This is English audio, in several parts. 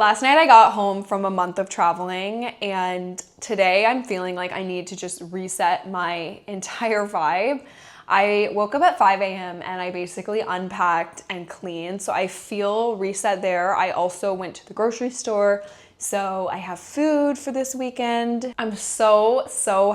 Last night I got home from a month of traveling, and today I'm feeling like I need to just reset my entire vibe. I woke up at 5 a.m. and I basically unpacked and cleaned, so I feel reset there. I also went to the grocery store, so I have food for this weekend. I'm so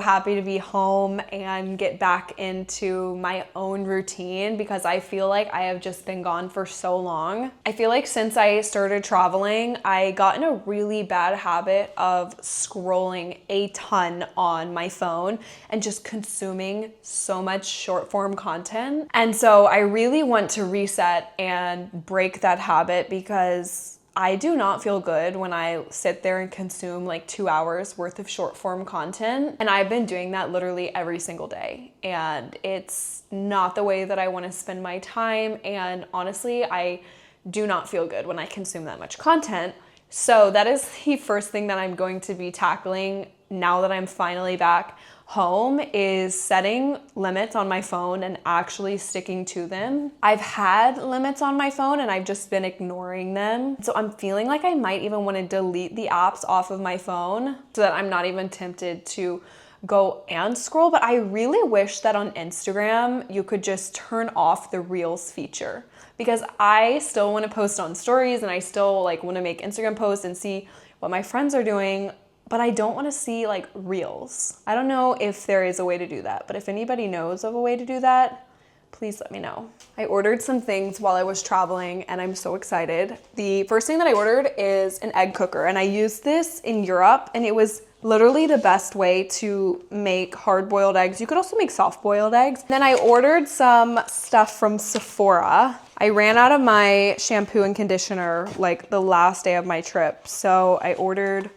happy to be home and get back into my own routine because I feel like I have just been gone for so long. I feel like since I started traveling, I got in a really bad habit of scrolling a ton on my phone and just consuming so much short form content. And so I really want to reset and break that habit because I do not feel good when I sit there and consume like 2 hours worth of short form content. And I've been doing that literally every single day. And it's not the way that I want to spend my time. And honestly, I do not feel good when I consume that much content. So that is the first thing that I'm going to be tackling now that I'm finally back home, is setting limits on my phone and actually sticking to them. I've had limits on my phone and I've just been ignoring them. So I'm feeling like I might even want to delete the apps off of my phone so that I'm not even tempted to go and scroll. But I really wish that on Instagram you could just turn off the Reels feature, because I still want to post on stories and I still like want to make Instagram posts and see what my friends are doing, but I don't want to see like Reels. I don't know if there is a way to do that, but if anybody knows of a way to do that, please let me know. I ordered some things while I was traveling and I'm so excited. The first thing that I ordered is an egg cooker, and I used this in Europe and it was literally the best way to make hard-boiled eggs. You could also make soft-boiled eggs. Then I ordered some stuff from Sephora. I ran out of my shampoo and conditioner like the last day of my trip, so I ordered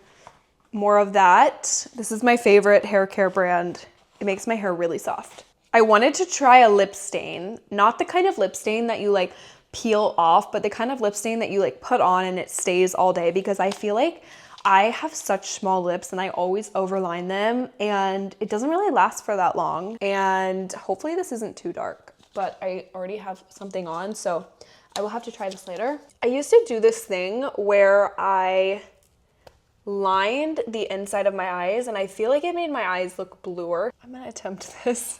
more of that. This is my favorite hair care brand. It makes my hair really soft. I wanted to try a lip stain, not the kind of lip stain that you like peel off, but the kind of lip stain that you like put on and it stays all day, because I feel like I have such small lips and I always overline them and it doesn't really last for that long. And hopefully this isn't too dark, but I already have something on, so I will have to try this later. I used to do this thing where I lined the inside of my eyes and I feel like it made my eyes look bluer. I'm gonna attempt this.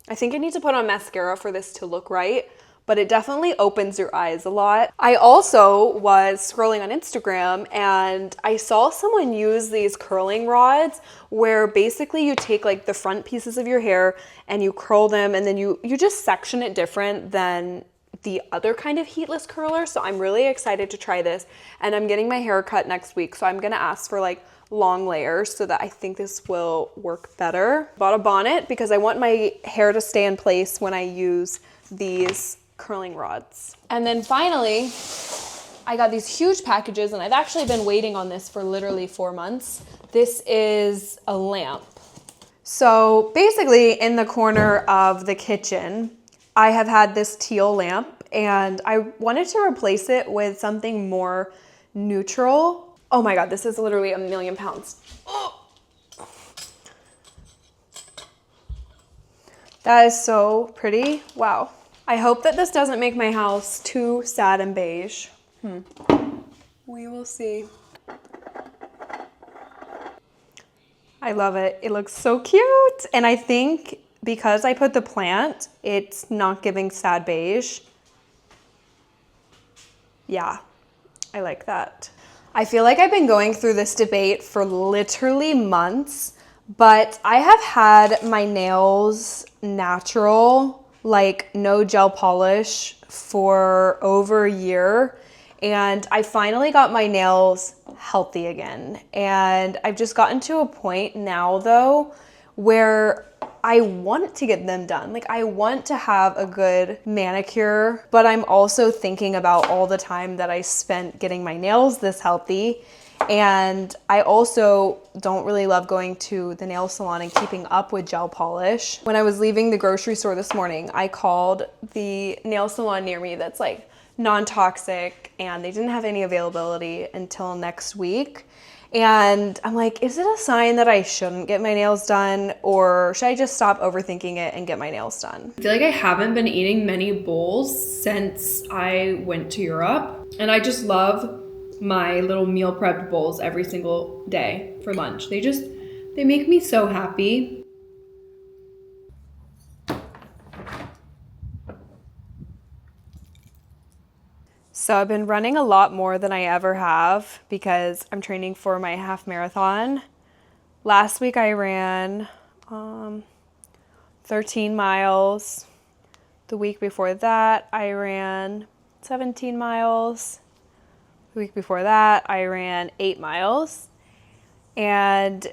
I think I need to put on mascara for this to look right, but it definitely opens your eyes a lot. I also was scrolling on Instagram and I saw someone use these curling rods where basically you take like the front pieces of your hair and you curl them, and then you just section it different than the other kind of heatless curler. So I'm really excited to try this, and I'm getting my hair cut next week, so I'm gonna ask for like long layers so that I think this will work better. Bought a bonnet because I want my hair to stay in place when I use these curling rods. And then finally, I got these huge packages, and I've actually been waiting on this for literally 4 months. This is a lamp. So basically in the corner of the kitchen, I have had this teal lamp and I wanted to replace it with something more neutral. Oh my God, this is literally 1,000,000 pounds. Oh. That is so pretty. Wow. I hope that this doesn't make my house too sad and beige. We will see. I love it. It looks so cute. And I think because I put the plant, it's not giving sad beige. Yeah, I like that. I feel like I've been going through this debate for literally months, but I have had my nails natural, like no gel polish, for over a year. And I finally got my nails healthy again. And I've just gotten to a point now though, where I want to get them done. Like I want to have a good manicure, but I'm also thinking about all the time that I spent getting my nails this healthy. And I also don't really love going to the nail salon and keeping up with gel polish. When I was leaving the grocery store this morning, I called the nail salon near me that's like non-toxic, and they didn't have any availability until next week. And I'm like, is it a sign that I shouldn't get my nails done, or should I just stop overthinking it and get my nails done? I feel like I haven't been eating many bowls since I went to Europe, and I just love my little meal prepped bowls every single day for lunch. They make me so happy. So I've been running a lot more than I ever have because I'm training for my half marathon. Last week I ran 13 miles. The week before that I ran 17 miles. The week before that I ran 8 miles. And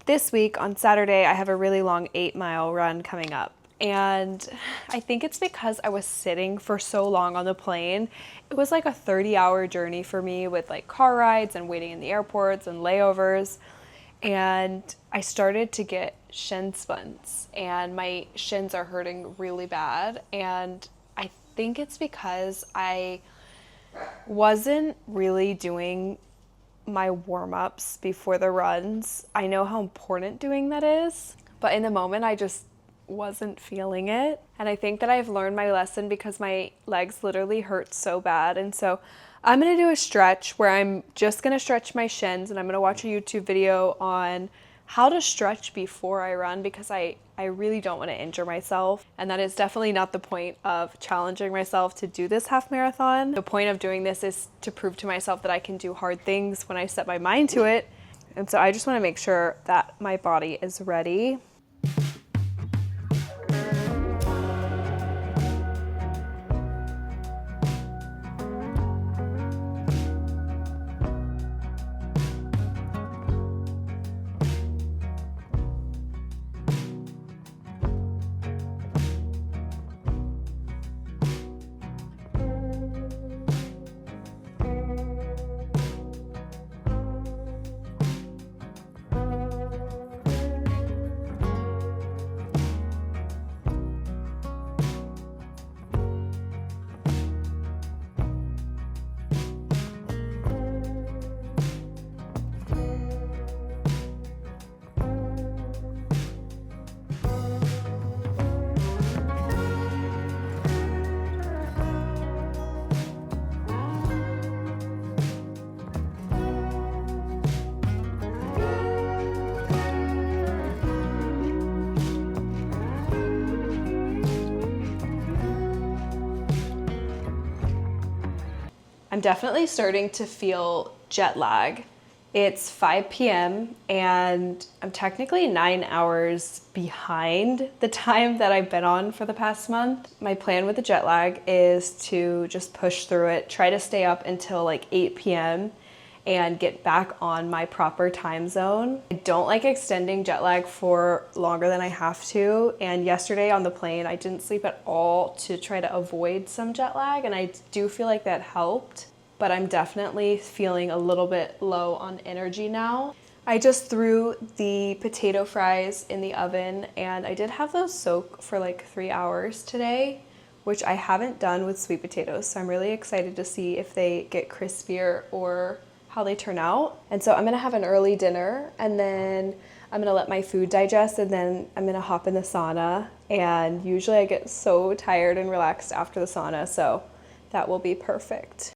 this week on Saturday I have a really long 8-mile run coming up. And I think it's because I was sitting for so long on the plane. It was like a 30-hour journey for me with like car rides and waiting in the airports and layovers. And I started to get shin splints and my shins are hurting really bad. And I think it's because I wasn't really doing my warm-ups before the runs. I know how important doing that is, but in the moment I just wasn't feeling it. And I think that I've learned my lesson because my legs literally hurt so bad. And so I'm gonna do a stretch where I'm just gonna stretch my shins, and I'm gonna watch a YouTube video on how to stretch before I run because I really don't want to injure myself. And that is definitely not the point of challenging myself to do this half marathon. The point of doing this is to prove to myself that I can do hard things when I set my mind to it. And so I just want to make sure that my body is ready. I'm definitely starting to feel jet lag. It's 5 p.m. and I'm technically 9 hours behind the time that I've been on for the past month. My plan with the jet lag is to just push through it, try to stay up until like 8 p.m. and get back on my proper time zone. I don't like extending jet lag for longer than I have to. And yesterday on the plane, I didn't sleep at all to try to avoid some jet lag. And I do feel like that helped, but I'm definitely feeling a little bit low on energy now. I just threw the potato fries in the oven and I did have those soak for like 3 hours today, which I haven't done with sweet potatoes. So I'm really excited to see if they get crispier or how they turn out. And so I'm gonna have an early dinner and then I'm gonna let my food digest and then I'm gonna hop in the sauna. And usually I get so tired and relaxed after the sauna, so that will be perfect.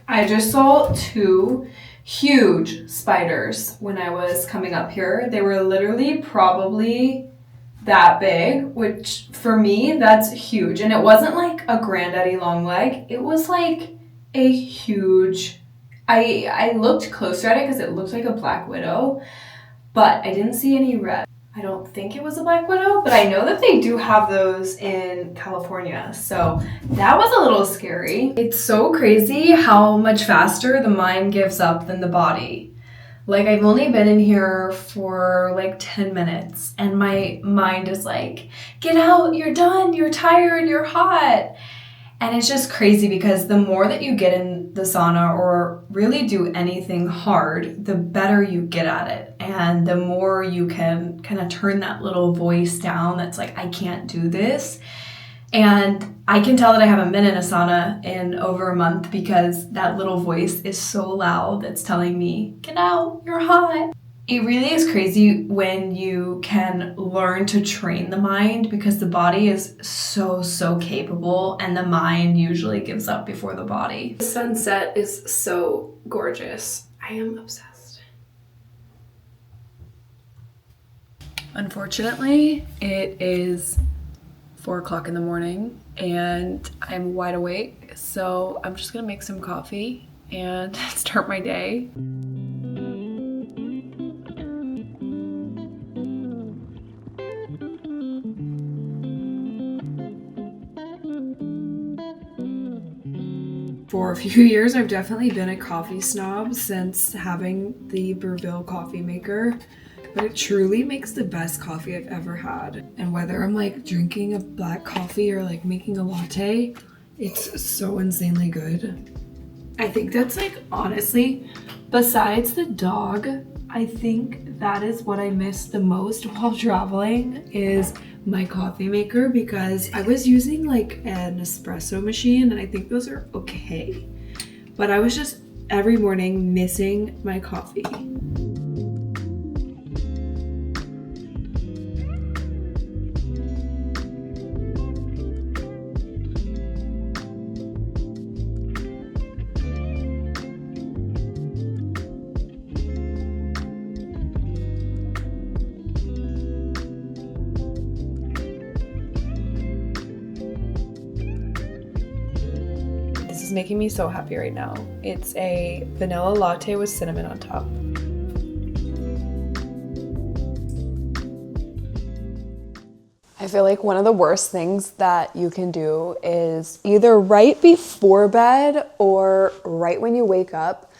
I just saw 2 huge spiders when I was coming up here. They were literally probably that big, which for me, that's huge. And it wasn't like a granddaddy long leg. It was like a huge, I looked closer at it because it looked like a black widow, but I didn't see any red. I don't think it was a black widow, but I know that they do have those in California. So that was a little scary. It's so crazy how much faster the mind gives up than the body. Like, I've only been in here for like 10 minutes and my mind is like, get out, you're done, you're tired, you're hot. And it's just crazy because the more that you get in the sauna or really do anything hard, the better you get at it. And the more you can kind of turn that little voice down that's like, I can't do this. And I can tell that I haven't been in a sauna in over a month because that little voice is so loud that's telling me, get out, you're hot. It really is crazy when you can learn to train the mind because the body is so capable and the mind usually gives up before the body. The sunset is so gorgeous. I am obsessed. Unfortunately, it is 4 o'clock in the morning and I'm wide awake. So I'm just gonna make some coffee and start my day. For a few years, I've definitely been a coffee snob since having the Breville coffee maker, but it truly makes the best coffee I've ever had. And whether I'm like drinking a black coffee or like making a latte, it's so insanely good. I think that's like, honestly, besides the dog, I think that is what I miss the most while traveling is my coffee maker because I was using like an espresso machine and I think those are okay. But I was just every morning missing my coffee. This is making me so happy right now. It's a vanilla latte with cinnamon on top. I feel like one of the worst things that you can do is either right before bed or right when you wake up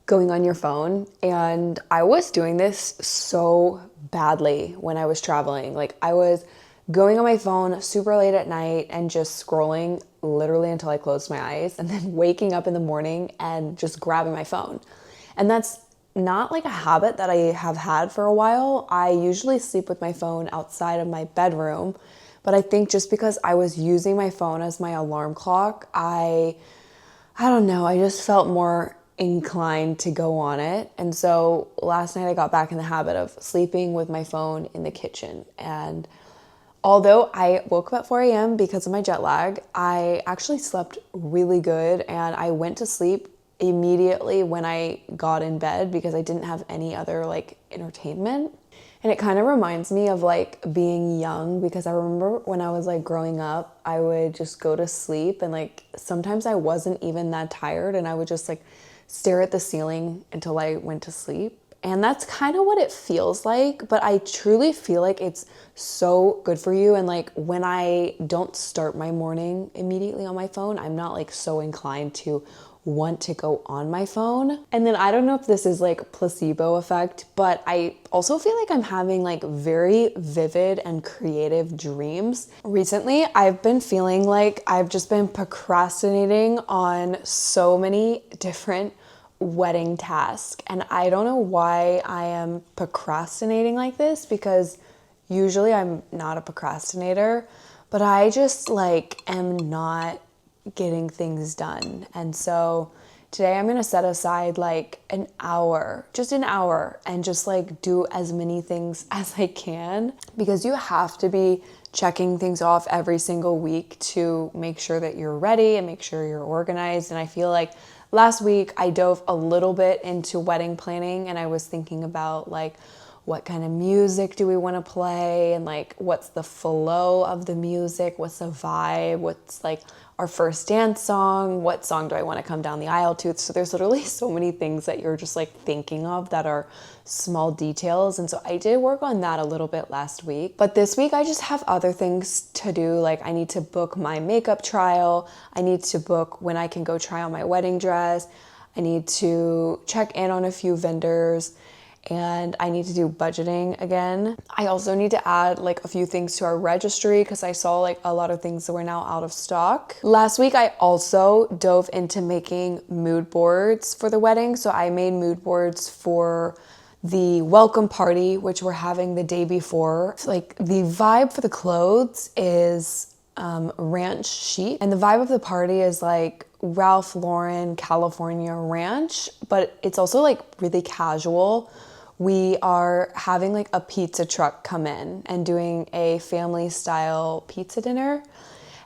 going on your phone. And I was doing this so badly when I was traveling. Like I was going on my phone super late at night and just scrolling literally until I closed my eyes and then waking up in the morning and just grabbing my phone. And that's not like a habit that I have had for a while. I usually sleep with my phone outside of my bedroom, but I think just because I was using my phone as my alarm clock, I don't know, I just felt more inclined to go on it. And so last night I got back in the habit of sleeping with my phone in the kitchen. And although I woke up at 4 a.m. because of my jet lag, I actually slept really good and I went to sleep immediately when I got in bed because I didn't have any other like entertainment. And it kind of reminds me of like being young because I remember when I was like growing up, I would just go to sleep and like sometimes I wasn't even that tired and I would just like stare at the ceiling until I went to sleep. And that's kind of what it feels like, but I truly feel like it's so good for you. And like when I don't start my morning immediately on my phone, I'm not like so inclined to want to go on my phone. And then I don't know if this is like placebo effect, but I also feel like I'm having like very vivid and creative dreams. Recently, I've been feeling like I've just been procrastinating on so many different wedding task, and I don't know why I am procrastinating like this because usually I'm not a procrastinator, but I just like am not getting things done. And so today I'm gonna set aside like an hour, just an hour, and just like do as many things as I can because you have to be checking things off every single week to make sure that you're ready and make sure you're organized. And I feel like last week I dove a little bit into wedding planning and I was thinking about like what kind of music do we want to play, and like what's the flow of the music, what's the vibe, what's like our first dance song, what song do I want to come down the aisle to. So there's literally so many things that you're just like thinking of that are small details. And so I did work on that a little bit last week, but this week I just have other things to do. Like I need to book my makeup trial, I need to book when I can go try on my wedding dress, I need to check in on a few vendors, and I need to do budgeting again. I also need to add like a few things to our registry because I saw like a lot of things that were now out of stock. Last week I also dove into making mood boards for the wedding. So I made mood boards for the welcome party, which we're having the day before. Like the vibe for the clothes is ranch chic, and the vibe of the party is like Ralph Lauren California ranch, but it's also like really casual. We are having like a pizza truck come in and doing a family style pizza dinner.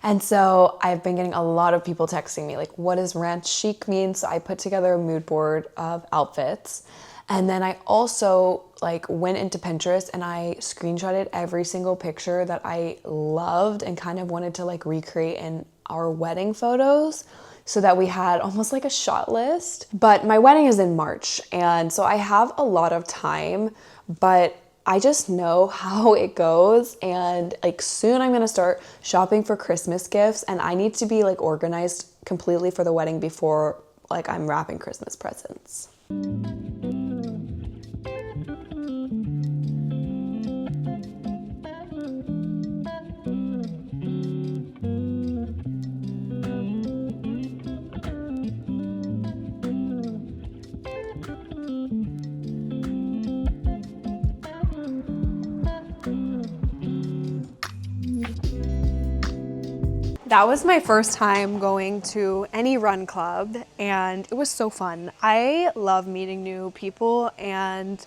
And so I've been getting a lot of people texting me like, what does ranch chic mean? So I put together a mood board of outfits. And then I also like went into Pinterest and I screenshotted every single picture that I loved and kind of wanted to like recreate in our wedding photos, so that we had almost like a shot list. But my wedding is in March, and so I have a lot of time, but I just know how it goes, and like soon I'm gonna start shopping for Christmas gifts, and I need to be like organized completely for the wedding before like I'm wrapping Christmas presents. That was my first time going to any run club, and it was so fun. I love meeting new people, and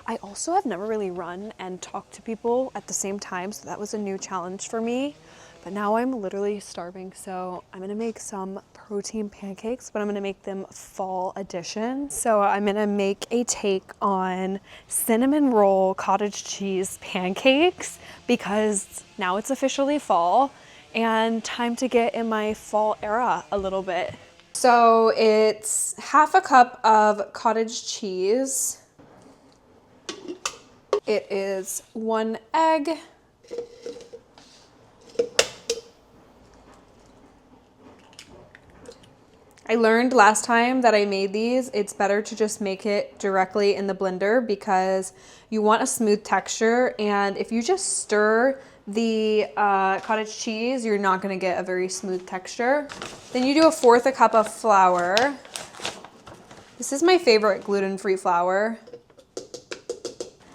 I also have never really run and talked to people at the same time, so that was a new challenge for me. But now I'm literally starving, so I'm gonna make some protein pancakes, but I'm gonna make them fall edition. So I'm gonna make a take on cinnamon roll cottage cheese pancakes because now it's officially fall and time to get in my fall era a little bit. So it's half a cup of cottage cheese. It is 1 egg. I learned last time that I made these, it's better to just make it directly in the blender because you want a smooth texture, and if you just stir the cottage cheese, you're not gonna get a very smooth texture. Then you do 1/4 cup of flour. This is my favorite gluten-free flour.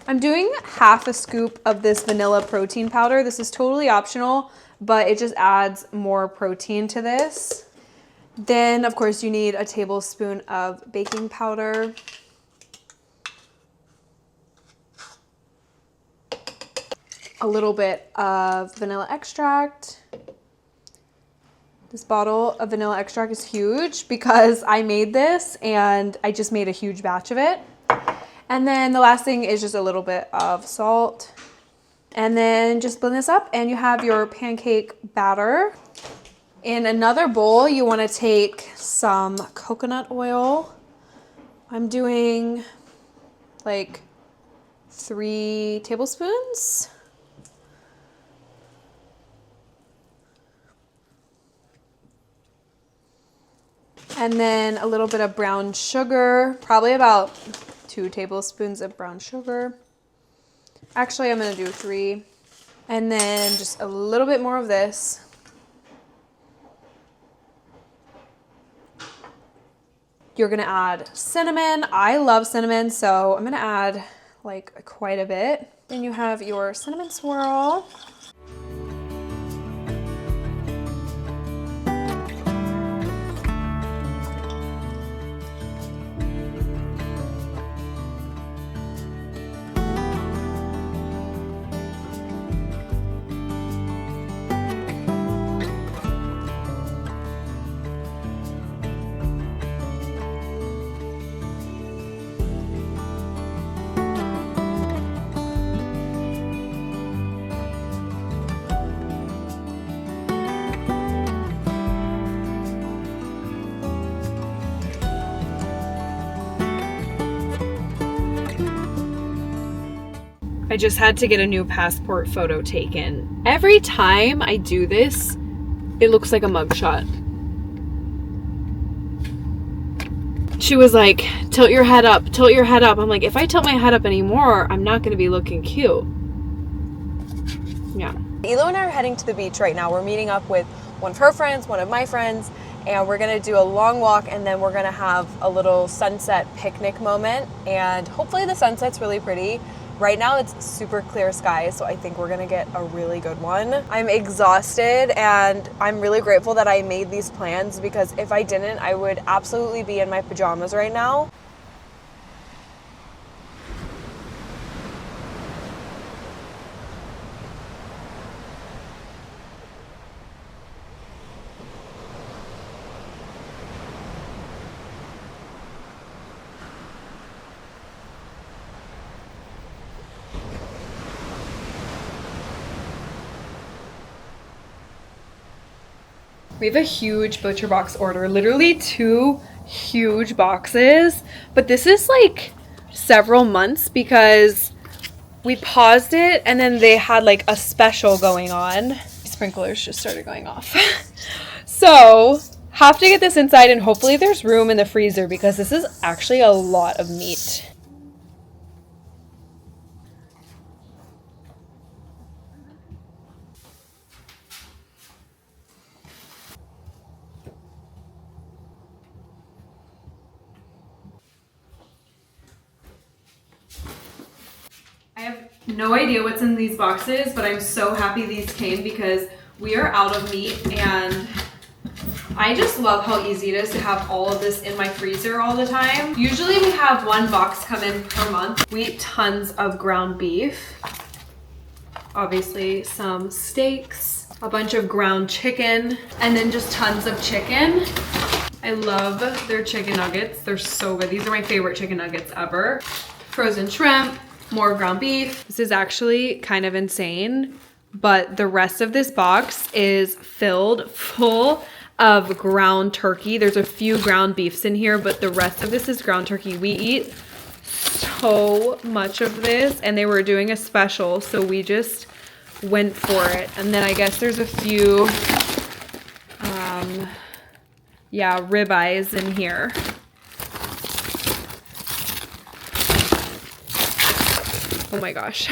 I'm doing half a scoop of this vanilla protein powder. This is totally optional, but it just adds more protein to this. Then, of course, you need a tablespoon of baking powder. A little bit of vanilla extract. This bottle of vanilla extract is huge because I made this and I just made a huge batch of it. And then the last thing is just a little bit of salt. And then just blend this up and you have your pancake batter. In another bowl, you want to take some coconut oil. I'm doing like 3 tablespoons. And then a little bit of brown sugar, probably about 2 tablespoons of brown sugar. Actually, I'm gonna do 3. And then just a little bit more of this. You're gonna add cinnamon. I love cinnamon, so I'm gonna add like quite a bit. Then you have your cinnamon swirl. I just had to get a new passport photo taken. Every time I do this, it looks like a mugshot. She was like, tilt your head up, tilt your head up. I'm like, if I tilt my head up anymore, I'm not going to be looking cute. Yeah. Elo and I are heading to the beach right now. We're meeting up with one of her friends, one of my friends, and we're going to do a long walk, and then we're going to have a little sunset picnic moment, and hopefully the sunset's really pretty. Right now it's super clear skies, so I think we're gonna get a really good one. I'm exhausted and I'm really grateful that I made these plans, because if I didn't, I would absolutely be in my pajamas right now. We have a huge butcher box order, literally 2 huge boxes, but this is like several months because we paused it and then they had like a special going on. Sprinklers just started going off. So have to get this inside, and hopefully there's room in the freezer because this is actually a lot of meat. I have no idea what's in these boxes, but I'm so happy these came because we are out of meat, and I just love how easy it is to have all of this in my freezer all the time. Usually we have 1 box come in per month. We eat tons of ground beef, obviously some steaks, a bunch of ground chicken, and then just tons of chicken. I love their chicken nuggets. They're so good. These are my favorite chicken nuggets ever. Frozen shrimp, more ground beef. This is actually kind of insane, but the rest of this box is filled full of ground turkey. There's a few ground beefs in here, but the rest of this is ground turkey. We eat so much of this, and they were doing a special, so we just went for it. And then I guess there's a few, ribeyes in here. Oh my gosh,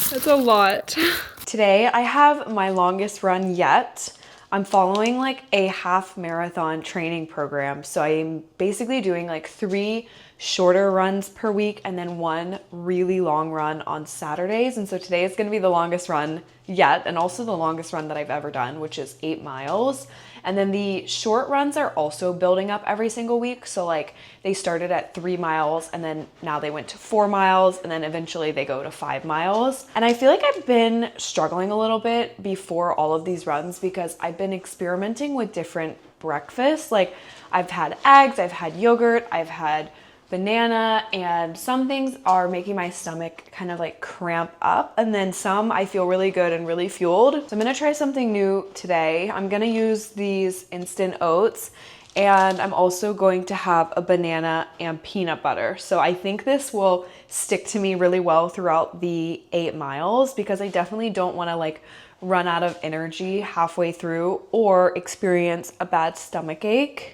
that's a lot. Today I have my longest run yet. I'm following like a half marathon training program. So I'm basically doing like 3 shorter runs per week and then 1 really long run on Saturdays. And so today is gonna be the longest run yet, and also the longest run that I've ever done, which is 8 miles. And then the short runs are also building up every single week. So like they started at 3 miles and then now they went to 4 miles and then eventually they go to 5 miles. And I feel like I've been struggling a little bit before all of these runs because I've been experimenting with different breakfasts. Like I've had eggs, I've had yogurt, I've had banana, and some things are making my stomach kind of like cramp up, and then some I feel really good and really fueled. So I'm gonna try something new today. I'm gonna use these instant oats, and I'm also going to have a banana and peanut butter. So I think this will stick to me really well throughout the 8 miles because I definitely don't want to like run out of energy halfway through or experience a bad stomach ache.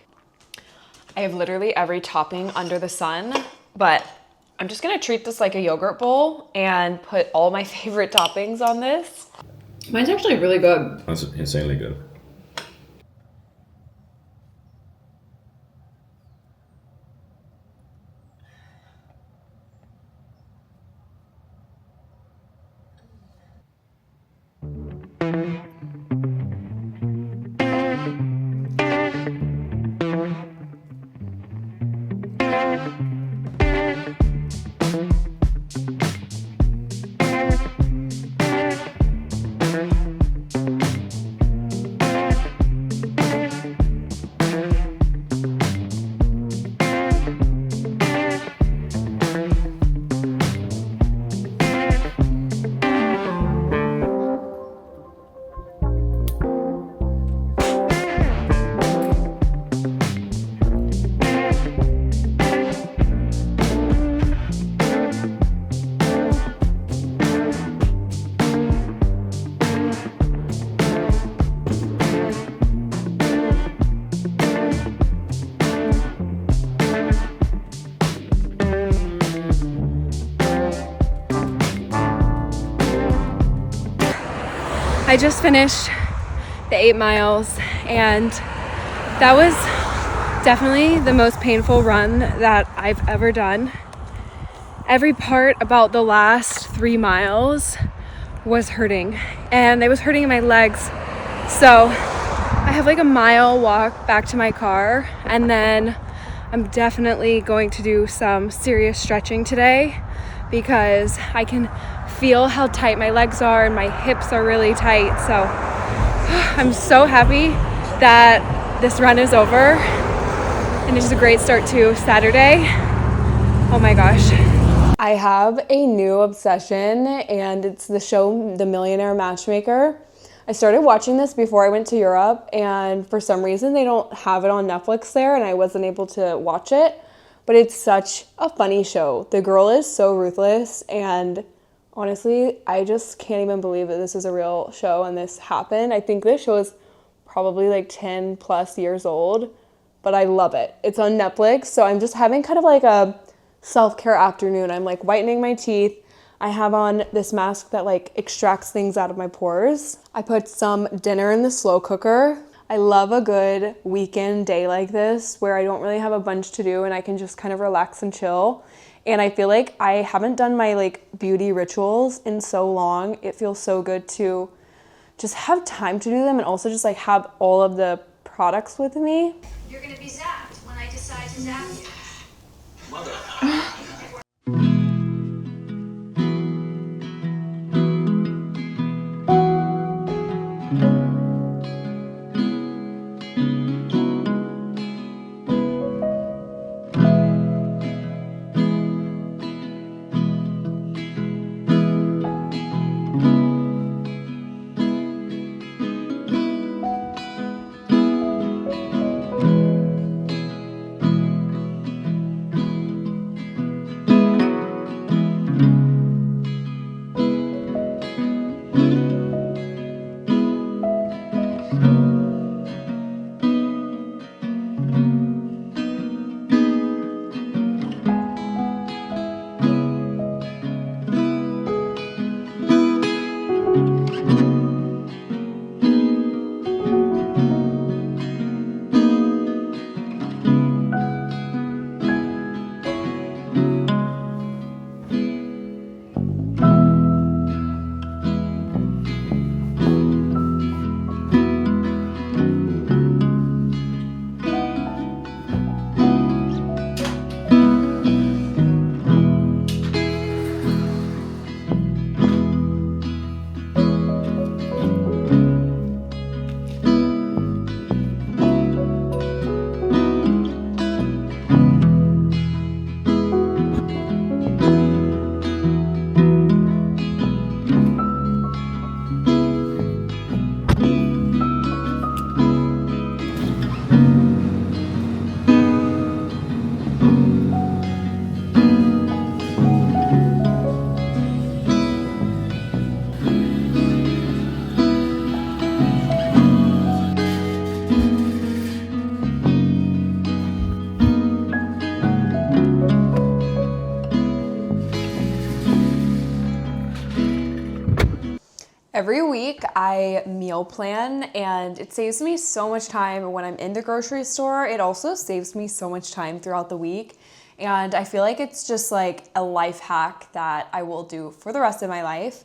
I have literally every topping under the sun, but I'm just gonna treat this like a yogurt bowl and put all my favorite toppings on this. Mine's actually really good. That's insanely good. I just finished the 8 miles, and that was definitely the most painful run that I've ever done. Every part about the last 3 miles was hurting, and it was hurting in my legs. So I have like a mile walk back to my car, and then I'm definitely going to do some serious stretching today because I can feel how tight my legs are and my hips are really tight. So I'm so happy that this run is over, and it's just a great start to Saturday. Oh my gosh. I have a new obsession, and it's the show The Millionaire Matchmaker. I started watching this before I went to Europe, and for some reason they don't have it on Netflix there, and I wasn't able to watch it. But it's such a funny show. The girl is so ruthless, and honestly, I just can't even believe that this is a real show and this happened. I think this show is probably like 10 plus years old, but I love it. It's on Netflix, so I'm just having kind of like a self-care afternoon. I'm like whitening my teeth. I have on this mask that like extracts things out of my pores. I put some dinner in the slow cooker. I love a good weekend day like this where I don't really have a bunch to do and I can just kind of relax and chill. And I feel like I haven't done my like beauty rituals in so long. It feels so good to just have time to do them and also just like have all of the products with me. You're gonna be zapped when I decide to zap you. Mother. Every week I meal plan, and it saves me so much time when I'm in the grocery store. It also saves me so much time throughout the week, and I feel like it's just like a life hack that I will do for the rest of my life.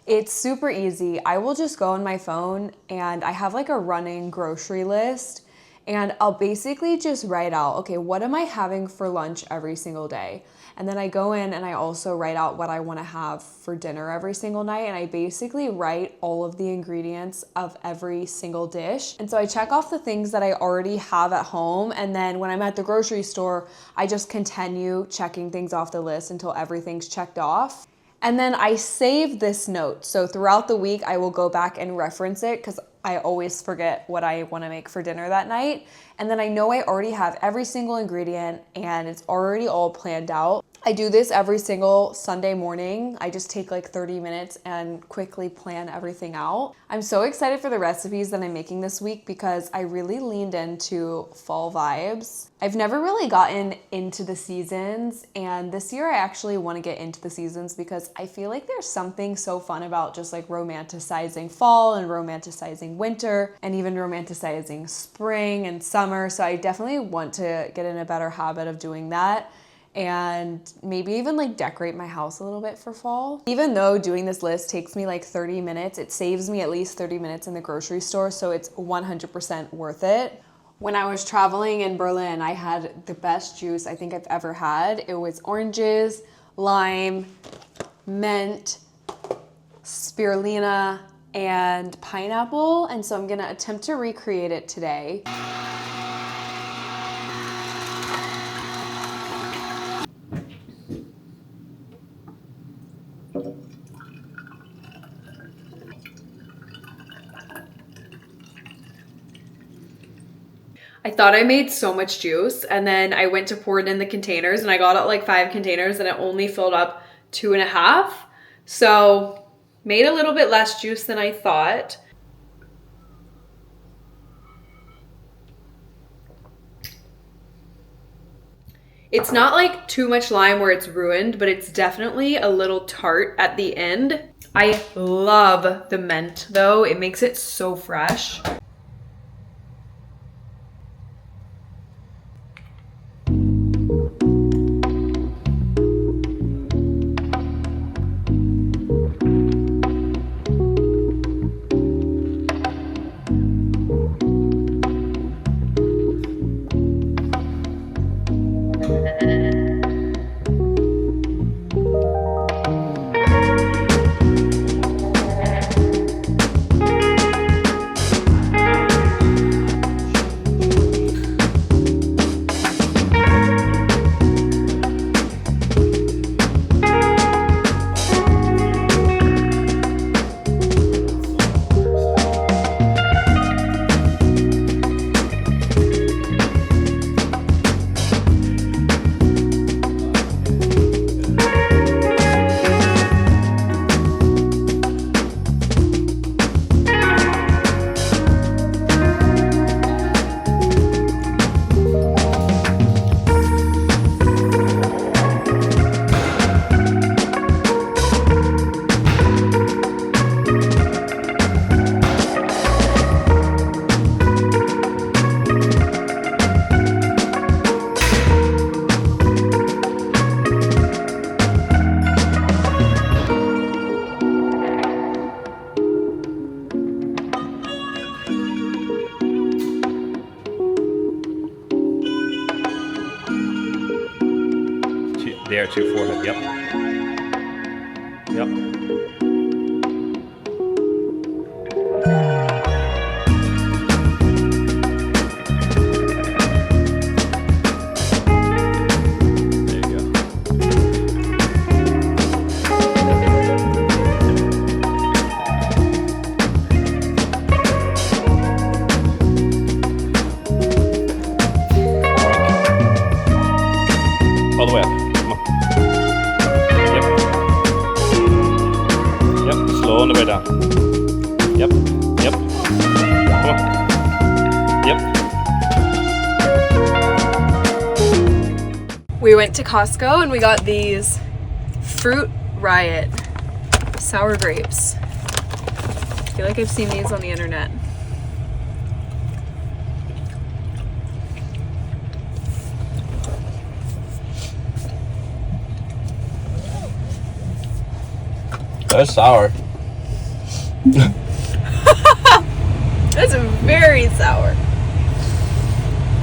It's super easy. I will just go on my phone and I have like a running grocery list, and I'll basically just write out, okay, what am I having for lunch every single day? And then I go in and I also write out what I want to have for dinner every single night. And I basically write all of the ingredients of every single dish. And so I check off the things that I already have at home. And then when I'm at the grocery store, I just continue checking things off the list until everything's checked off. And then I save this note. So throughout the week, I will go back and reference it because I always forget what I want to make for dinner that night. And then I know I already have every single ingredient and it's already all planned out. I do this every single Sunday morning. I just take like 30 minutes and quickly plan everything out. I'm so excited for the recipes that I'm making this week because I really leaned into fall vibes. I've never really gotten into the seasons, and this year I actually want to get into the seasons because I feel like there's something so fun about just like romanticizing fall and romanticizing winter and even romanticizing spring and summer. So I definitely want to get in a better habit of doing that. And maybe even like decorate my house a little bit for fall. Even though doing this list takes me like 30 minutes, it saves me at least 30 minutes in the grocery store, so it's 100% worth it. When I was traveling in Berlin, I had the best juice I think I've ever had. It was oranges, lime, mint, spirulina, and pineapple, and so I'm gonna attempt to recreate it today. I thought I made so much juice, and then I went to pour it in the containers, and I got out like 5 containers and it only filled up 2.5. So made a little bit less juice than I thought. It's not like too much lime where it's ruined, but it's definitely a little tart at the end. I love the mint though. It makes it so fresh. There to your forehead. Yep. Yep. There you go. All the way up. On the way down. Yep. Yep. Come on. Yep. We went to Costco and we got these Fruit Riot sour grapes. I feel like I've seen these on the internet. That's sour. That's very sour.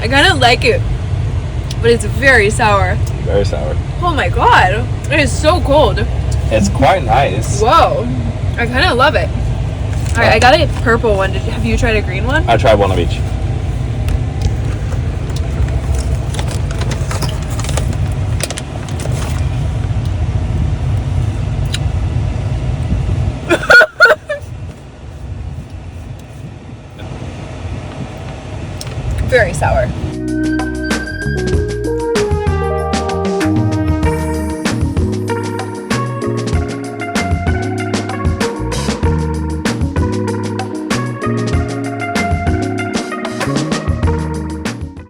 I kind of like it, but it's very sour. Very sour. Oh my god, it is so cold. It's quite nice. Whoa, I kind of love it. All right, I got a purple one. Have you tried a green one? I tried one of each. Very sour.